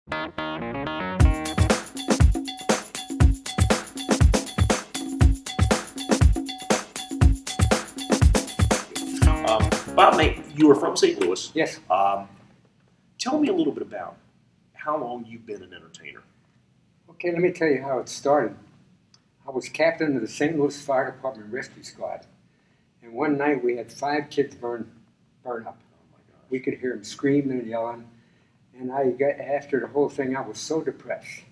Bob, mate, you were from St. Louis. Yes. Tell me a little bit about how long you've been an entertainer. Okay, let me tell you how it started. I was captain of the St. Louis Fire Department Rescue Squad. And one night we had 5 kids burn up. Oh my gosh. We could hear them screaming and yelling. And after the whole thing, I was so depressed.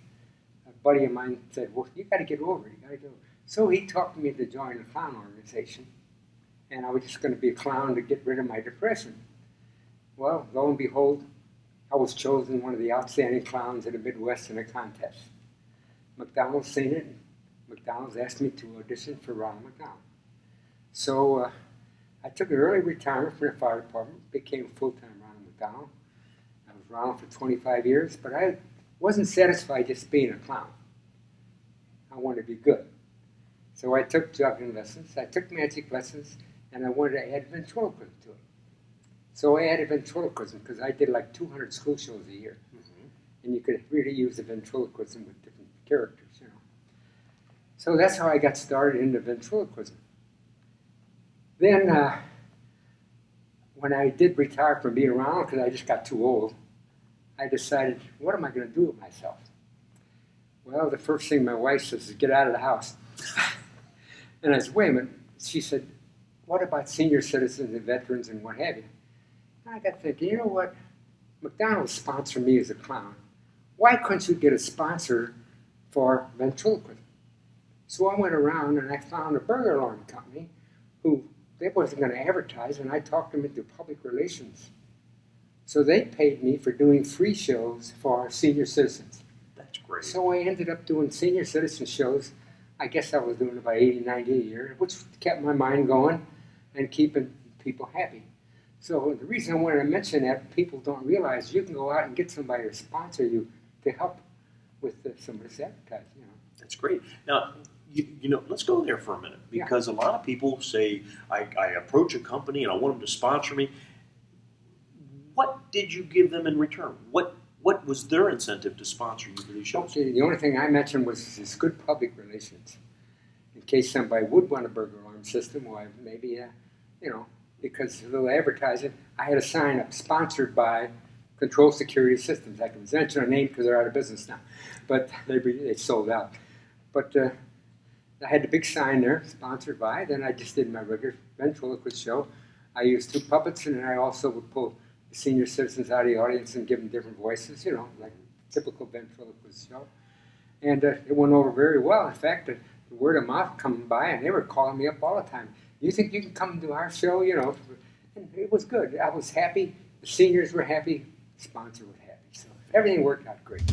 A buddy of mine said, well, you got to get over it. You got to go. So he talked me to join the clown organization. And I was just going to be a clown to get rid of my depression. Well, lo and behold, I was chosen one of the outstanding clowns in the Midwest in a contest. McDonald's seen it. McDonald's asked me to audition for Ronald McDonald. So I took an early retirement from the fire department, became full-time Ronald McDonald. I was Ronald for 25 years, but I wasn't satisfied just being a clown. I wanted to be good. So I took juggling lessons, I took magic lessons, and I wanted to add ventriloquism to it. So I added ventriloquism because I did like 200 school shows a year. Mm-hmm. And you could really use the ventriloquism with different characters, you know. So that's how I got started into ventriloquism. Then when I did retire from being around, because I just got too old, I decided, what am I going to do with myself? Well, the first thing my wife says is, get out of the house. And I said, wait a minute. She said, what about senior citizens and veterans and what have you? And I got thinking, you know what? McDonald's sponsored me as a clown. Why couldn't you get a sponsor for ventriloquism? So I went around and I found a burglar alarm company who they wasn't going to advertise, and I talked them into public relations. So they paid me for doing free shows for our senior citizens. That's great. So I ended up doing senior citizen shows. I guess I was doing about 80, 90 a year, which kept my mind going and keeping people happy. So the reason I wanted to mention that, people don't realize you can go out and get somebody to sponsor you to help with some of this advertising. You know. That's great. Now, you know, let's go there for a minute, because a lot of people say, I approach a company and I want them to sponsor me. What did you give them in return? What was their incentive to sponsor you for these shows? Okay, the only thing I mentioned was this good public relations. In case somebody would want a burglar alarm system, or maybe, you know, because a little advertising, I had a sign up, sponsored by Control Security Systems. I can mention their name because they're out of business now, but they sold out. But I had the big sign there, sponsored by. Then I just did my regular ventriloquist show. I used 2 puppets, and then I also would pull the senior citizens out of the audience and give them different voices, you know, like a typical ventriloquist show. And it went over very well. In fact, the word of mouth coming by, and they were calling me up all the time. You think you can come to our show? You know, and it was good. I was happy. The seniors were happy. The sponsor was happy. So everything worked out great.